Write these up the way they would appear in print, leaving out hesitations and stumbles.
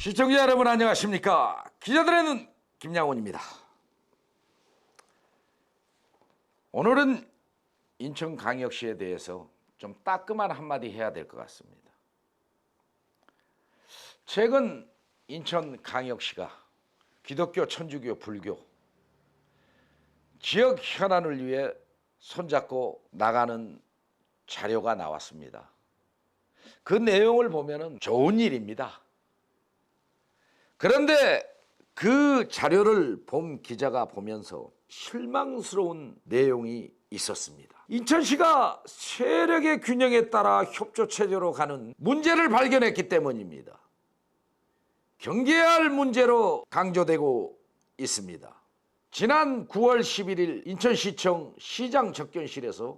시청자 여러분 안녕하십니까? 기자들의 눈 김양훈입니다. 오늘은 인천광역시에 대해서 좀 따끔한 한마디 해야 될 것 같습니다. 최근 인천광역시가 기독교, 천주교, 불교 지역 현안을 위해 손잡고 나가는 자료가 나왔습니다. 그 내용을 보면은 좋은 일입니다. 그런데 그 자료를 본 기자가 보면서 실망스러운 내용이 있었습니다. 인천시가 세력의 균형에 따라 협조체제로 가는 문제를 발견했기 때문입니다. 경계해야 할 문제로 강조되고 있습니다. 지난 9월 11일 인천시청 시장 접견실에서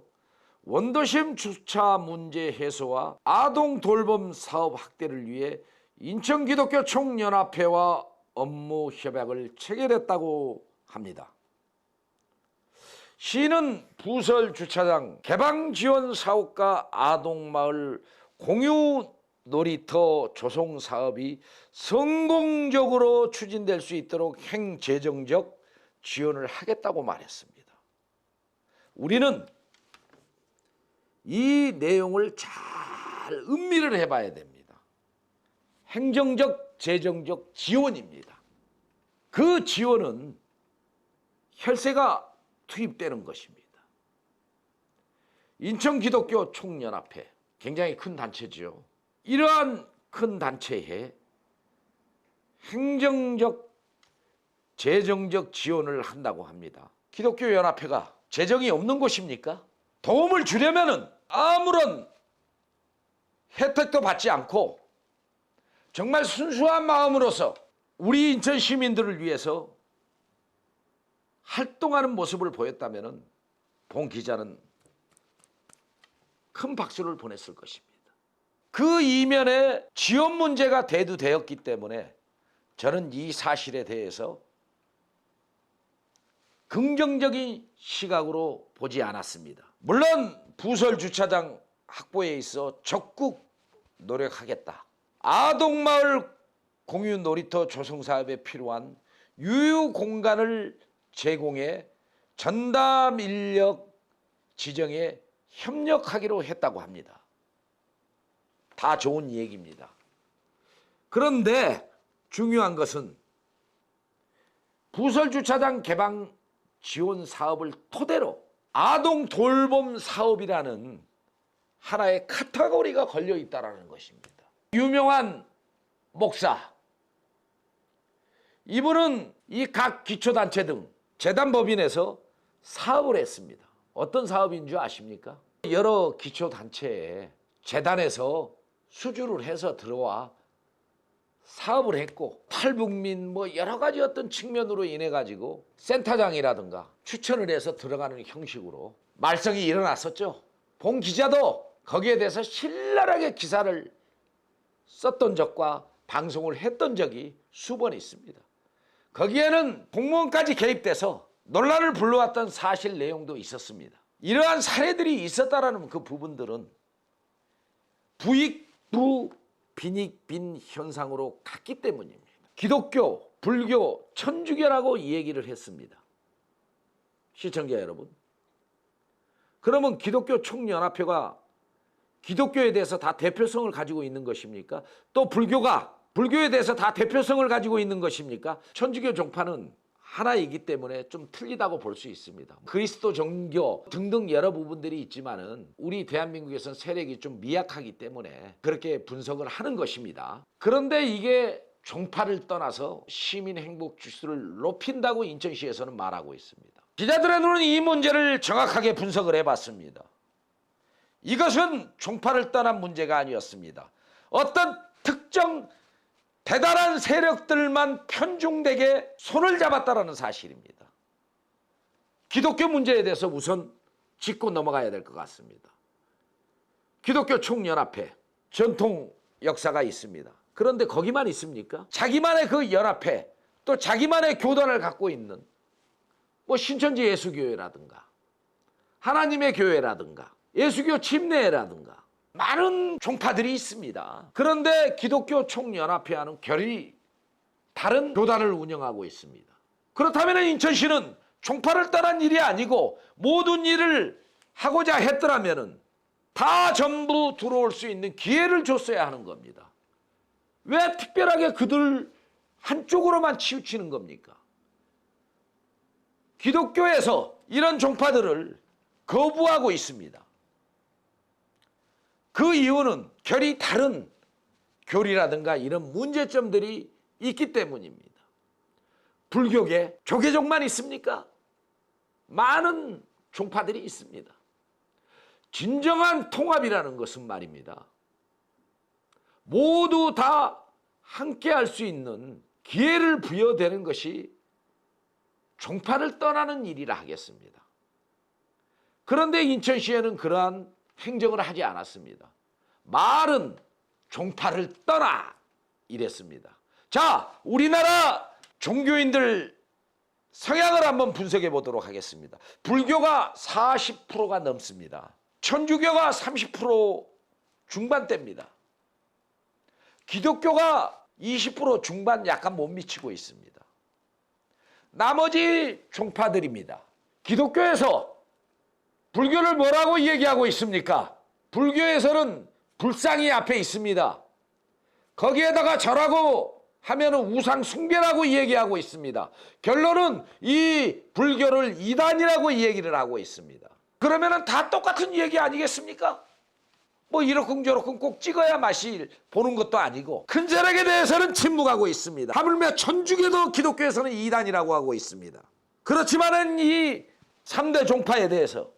원도심 주차 문제 해소와 아동 돌봄 사업 확대를 위해 인천기독교 총연합회와 업무 협약을 체결했다고 합니다. 시는 부설 주차장 개방 지원 사업과 아동마을 공유 놀이터 조성 사업이 성공적으로 추진될 수 있도록 행재정적 지원을 하겠다고 말했습니다. 우리는 이 내용을 잘 음미를 해봐야 됩니다. 행정적, 재정적 지원입니다. 그 지원은 혈세가 투입되는 것입니다. 인천기독교 총연합회, 굉장히 큰 단체죠. 이러한 큰 단체에 행정적, 재정적 지원을 한다고 합니다. 기독교 연합회가 재정이 없는 곳입니까? 도움을 주려면은 아무런 혜택도 받지 않고 정말 순수한 마음으로서 우리 인천 시민들을 위해서 활동하는 모습을 보였다면 본 기자는 큰 박수를 보냈을 것입니다. 그 이면에 지원 문제가 대두되었기 때문에 저는 이 사실에 대해서 긍정적인 시각으로 보지 않았습니다. 물론 부설 주차장 확보에 있어 적극 노력하겠다. 아동마을 공유 놀이터 조성 사업에 필요한 유휴 공간을 제공해 전담 인력 지정에 협력하기로 했다고 합니다. 다 좋은 얘기입니다. 그런데 중요한 것은 부설 주차장 개방 지원 사업을 토대로 아동 돌봄 사업이라는 하나의 카테고리가 걸려 있다는 것입니다. 유명한 목사, 이분은 이 각 기초단체 등 재단법인에서 사업을 했습니다. 어떤 사업인 줄 아십니까? 여러 기초단체에 재단에서 수주를 해서 들어와 사업을 했고 탈북민 뭐 여러 가지 어떤 측면으로 인해 가지고 센터장이라든가 추천을 해서 들어가는 형식으로 말썽이 일어났었죠. 본 기자도 거기에 대해서 신랄하게 기사를 썼던 적과 방송을 했던 적이 수번 있습니다. 거기에는 공무원까지 개입돼서 논란을 불러왔던 사실 내용도 있었습니다. 이러한 사례들이 있었다라는 그 부분들은 부익부 빈익빈 현상으로 갔기 때문입니다. 기독교, 불교, 천주교라고 이 얘기를 했습니다. 시청자 여러분, 그러면 기독교 총연합회가 기독교에 대해서 다 대표성을 가지고 있는 것입니까? 또 불교가 불교에 대해서 다 대표성을 가지고 있는 것입니까? 천주교 종파는 하나이기 때문에 좀 틀리다고 볼 수 있습니다. 그리스도 종교 등등 여러 부분들이 있지만은 우리 대한민국에서는 세력이 좀 미약하기 때문에 그렇게 분석을 하는 것입니다. 그런데 이게 종파를 떠나서 시민 행복 지수를 높인다고 인천시에서는 말하고 있습니다. 기자들의 눈은 이 문제를 정확하게 분석을 해봤습니다. 이것은 종파를 떠난 문제가 아니었습니다. 어떤 특정 대단한 세력들만 편중되게 손을 잡았다는 사실입니다. 기독교 문제에 대해서 우선 짚고 넘어가야 될 것 같습니다. 기독교 총연합회 전통 역사가 있습니다. 그런데 거기만 있습니까? 자기만의 그 연합회 또 자기만의 교단을 갖고 있는 뭐 신천지 예수교회라든가 하나님의 교회라든가 예수교 침례라든가 많은 종파들이 있습니다. 그런데 기독교 총연합회와는 결이 다른 교단을 운영하고 있습니다. 그렇다면 인천시는 종파를 떠난 일이 아니고 모든 일을 하고자 했더라면 다 전부 들어올 수 있는 기회를 줬어야 하는 겁니다. 왜 특별하게 그들 한쪽으로만 치우치는 겁니까? 기독교에서 이런 종파들을 거부하고 있습니다. 그 이유는 결이 다른 교리라든가 이런 문제점들이 있기 때문입니다. 불교계 조계종만 있습니까? 많은 종파들이 있습니다. 진정한 통합이라는 것은 말입니다. 모두 다 함께 할 수 있는 기회를 부여되는 것이 종파를 떠나는 일이라 하겠습니다. 그런데 인천시에는 그러한 행정을 하지 않았습니다. 말은 종파를 떠나 이랬습니다. 자, 우리나라 종교인들 성향을 한번 분석해 보도록 하겠습니다. 불교가 40%가 넘습니다. 천주교가 30% 중반대입니다. 기독교가 20% 중반 약간 못 미치고 있습니다. 나머지 종파들입니다. 기독교에서 불교를 뭐라고 얘기하고 있습니까? 불교에서는 불상이 앞에 있습니다. 거기에다가 절하고 하면은 우상 숭배라고 얘기하고 있습니다. 결론은 이 불교를 이단이라고 얘기를 하고 있습니다. 그러면은 다 똑같은 얘기 아니겠습니까? 뭐 이러쿵저러쿵 꼭 찍어야 맛이 보는 것도 아니고 큰 세력에 대해서는 침묵하고 있습니다. 하물며 천주교도 기독교에서는 이단이라고 하고 있습니다. 그렇지만은 이 3대 종파에 대해서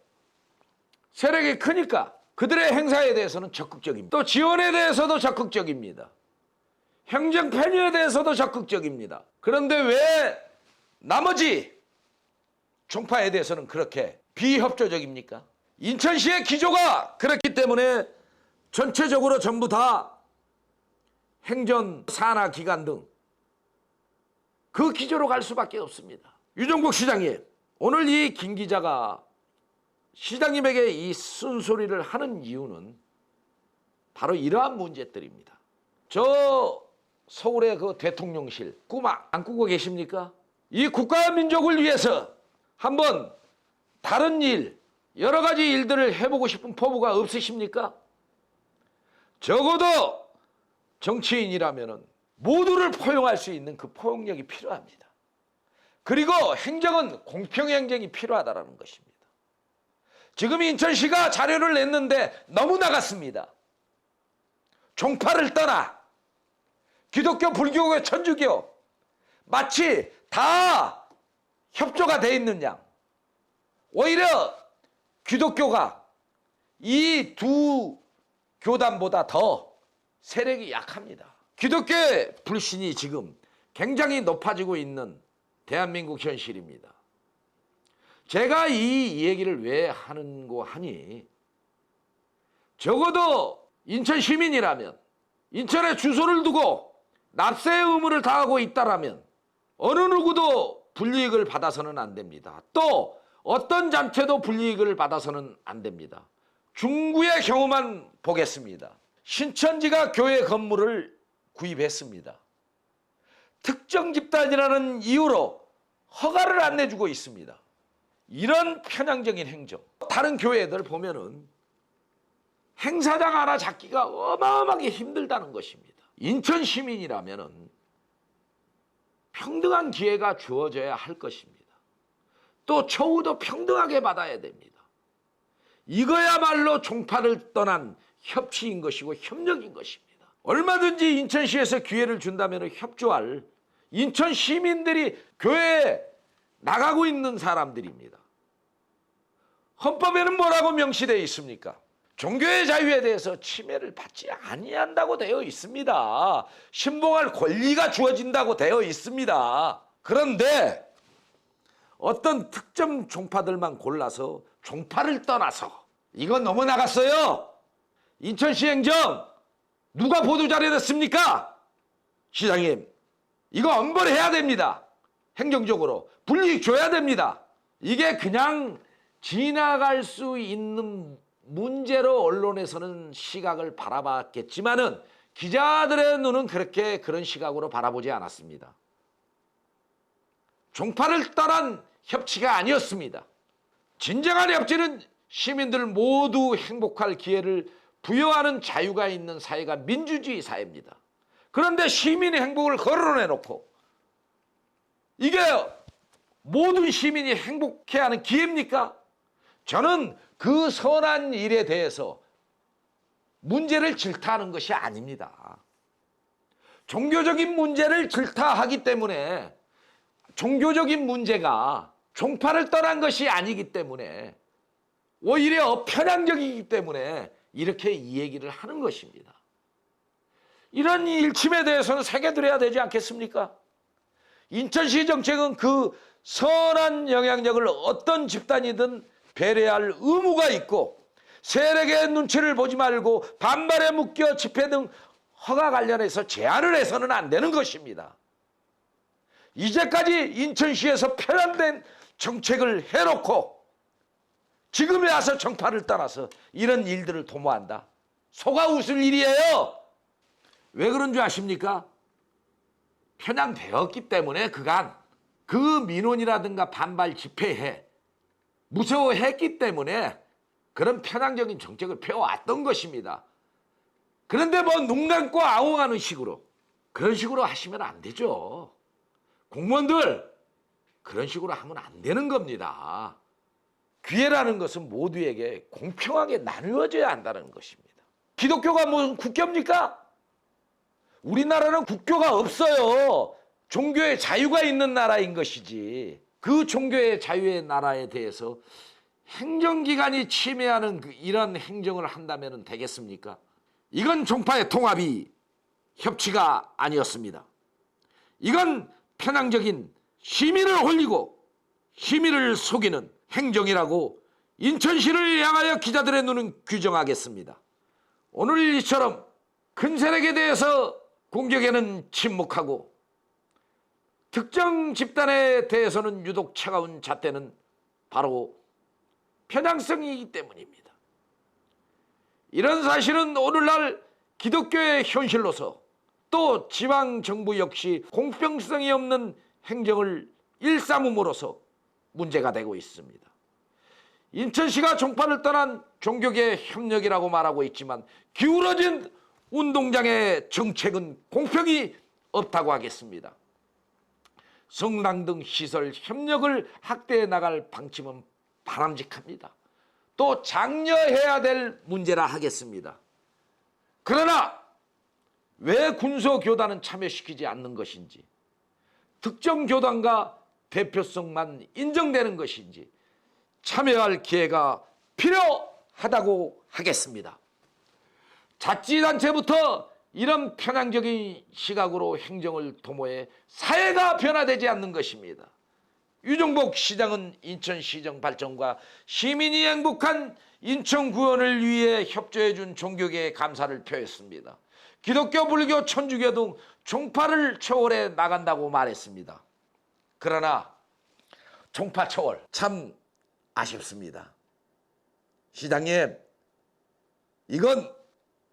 세력이 크니까 그들의 행사에 대해서는 적극적입니다. 또 지원에 대해서도 적극적입니다. 행정 편의에 대해서도 적극적입니다. 그런데 왜 나머지 종파에 대해서는 그렇게 비협조적입니까? 인천시의 기조가 그렇기 때문에 전체적으로 전부 다 행정 산하 기관 등 그 기조로 갈 수밖에 없습니다. 유정복 시장님, 오늘 이 김 기자가 시장님에게 이 쓴소리를 하는 이유는 바로 이러한 문제들입니다. 저 서울의 그 대통령실 꿈 안 꾸고 계십니까? 이 국가와 민족을 위해서 한번 다른 일, 여러 가지 일들을 해보고 싶은 포부가 없으십니까? 적어도 정치인이라면 모두를 포용할 수 있는 그 포용력이 필요합니다. 그리고 행정은 공평행정이 필요하다는 것입니다. 지금 인천시가 자료를 냈는데 너무 나갔습니다. 종파를 떠나 기독교, 불교계, 천주교 마치 다 협조가 돼 있는 양. 오히려 기독교가 이 두 교단보다 더 세력이 약합니다. 기독교의 불신이 지금 굉장히 높아지고 있는 대한민국 현실입니다. 제가 이 얘기를 왜 하는고 하니 적어도 인천 시민이라면 인천에 주소를 두고 납세의 의무를 다하고 있다라면 어느 누구도 불이익을 받아서는 안 됩니다. 또 어떤 단체도 불이익을 받아서는 안 됩니다. 중구의 경우만 보겠습니다. 신천지가 교회 건물을 구입했습니다. 특정 집단이라는 이유로 허가를 안 내주고 있습니다. 이런 편향적인 행정. 다른 교회들 보면은 행사장 하나 잡기가 어마어마하게 힘들다는 것입니다. 인천 시민이라면은 평등한 기회가 주어져야 할 것입니다. 또 처우도 평등하게 받아야 됩니다. 이거야말로 종파를 떠난 협치인 것이고 협력인 것입니다. 얼마든지 인천시에서 기회를 준다면 협조할 인천 시민들이 교회에 나가고 있는 사람들입니다. 헌법에는 뭐라고 명시되어 있습니까? 종교의 자유에 대해서 침해를 받지 아니한다고 되어 있습니다. 신봉할 권리가 주어진다고 되어 있습니다. 그런데 어떤 특정 종파들만 골라서 종파를 떠나서 이건 너무 나갔어요. 인천시 행정 누가 보도자료 냈습니까? 시장님, 이거 엄벌해야 됩니다. 행정적으로 불이익 줘야 됩니다. 이게 그냥 지나갈 수 있는 문제로 언론에서는 시각을 바라봤겠지만은 기자들의 눈은 그렇게 그런 시각으로 바라보지 않았습니다. 종파를 떠난 협치가 아니었습니다. 진정한 협치는 시민들 모두 행복할 기회를 부여하는 자유가 있는 사회가 민주주의 사회입니다. 그런데 시민의 행복을 거론해놓고 이게 모든 시민이 행복해야 하는 기회입니까? 저는 그 선한 일에 대해서 문제를 질타하는 것이 아닙니다. 종교적인 문제를 질타하기 때문에 종교적인 문제가 종파를 떠난 것이 아니기 때문에 오히려 편향적이기 때문에 이렇게 이 얘기를 하는 것입니다. 이런 일침에 대해서는 새겨들어야 되지 않겠습니까? 인천시 정책은 그 선한 영향력을 어떤 집단이든 배려할 의무가 있고 세력의 눈치를 보지 말고 반발에 묶여 집회 등 허가 관련해서 제한을 해서는 안 되는 것입니다. 이제까지 인천시에서 편향된 정책을 해놓고 지금에 와서 정파를 떠나서 이런 일들을 도모한다. 속아 웃을 일이에요. 왜 그런 줄 아십니까? 편향되었기 때문에 그간 그 민원이라든가 반발 집회에 무서워했기 때문에 그런 편향적인 정책을 펴왔던 것입니다. 그런데 뭐 눈 감고 아웅하는 식으로 그런 식으로 하시면 안 되죠. 공무원들 그런 식으로 하면 안 되는 겁니다. 기회라는 것은 모두에게 공평하게 나누어져야 한다는 것입니다. 기독교가 무슨 국교입니까? 우리나라는 국교가 없어요. 종교의 자유가 있는 나라인 것이지. 그 종교의 자유의 나라에 대해서 행정기관이 침해하는 이런 행정을 한다면 되겠습니까? 이건 종파의 통합이 협치가 아니었습니다. 이건 편향적인 시민을 홀리고 시민을 속이는 행정이라고 인천시를 향하여 기자들의 눈은 규정하겠습니다. 오늘 이처럼 큰 세력에 대해서 공격에는 침묵하고 특정 집단에 대해서는 유독 차가운 잣대는 바로 편향성이기 때문입니다. 이런 사실은 오늘날 기독교의 현실로서 또 지방정부 역시 공평성이 없는 행정을 일삼음으로써 문제가 되고 있습니다. 인천시가 종파를 떠난 종교계 협력이라고 말하고 있지만 기울어진 운동장의 정책은 공평이 없다고 하겠습니다. 성당 등 시설 협력을 확대해 나갈 방침은 바람직합니다. 또 장려해야 될 문제라 하겠습니다. 그러나 왜 군소교단은 참여시키지 않는 것인지, 특정 교단과 대표성만 인정되는 것인지 참여할 기회가 필요하다고 하겠습니다. 자치단체부터 이런 편향적인 시각으로 행정을 도모해 사회가 변화되지 않는 것입니다. 유정복 시장은 인천시정 발전과 시민이 행복한 인천구원을 위해 협조해 준 종교계의 감사를 표했습니다. 기독교, 불교, 천주교 등 종파를 초월해 나간다고 말했습니다. 그러나 종파 초월 참 아쉽습니다. 시장님, 이건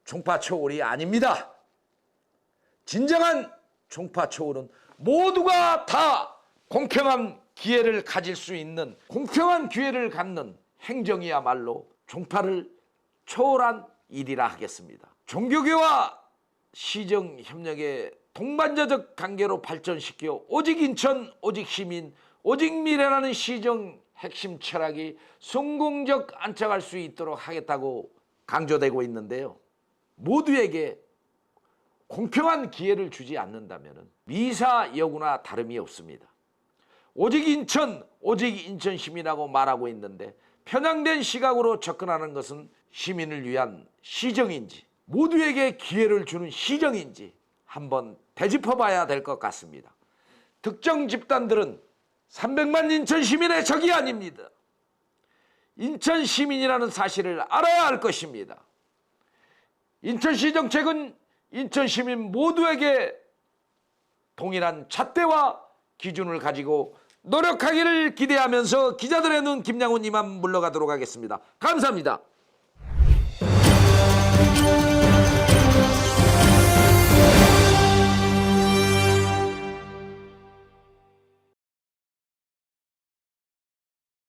종파 초월이 아닙니다. 진정한 종파 초월은 모두가 다 공평한 기회를 가질 수 있는 공평한 기회를 갖는 행정이야말로 종파를 초월한 일이라 하겠습니다. 종교계와 시정 협력의 동반자적 관계로 발전시켜 오직 인천, 오직 시민, 오직 미래라는 시정 핵심 철학이 성공적 안착할 수 있도록 하겠다고 강조되고 있는데요. 모두에게 공평한 기회를 주지 않는다면 미사 여구나 다름이 없습니다. 오직 인천, 오직 인천 시민이라고 말하고 있는데 편향된 시각으로 접근하는 것은 시민을 위한 시정인지 모두에게 기회를 주는 시정인지 한번 되짚어봐야 될 것 같습니다. 특정 집단들은 300만 인천 시민의 적이 아닙니다. 인천 시민이라는 사실을 알아야 할 것입니다. 인천시 정책은 인천 시민 모두에게 동일한 잣대와 기준을 가지고 노력하기를 기대하면서 기자들의 눈 김양훈 이만 물러가도록 하겠습니다. 감사합니다.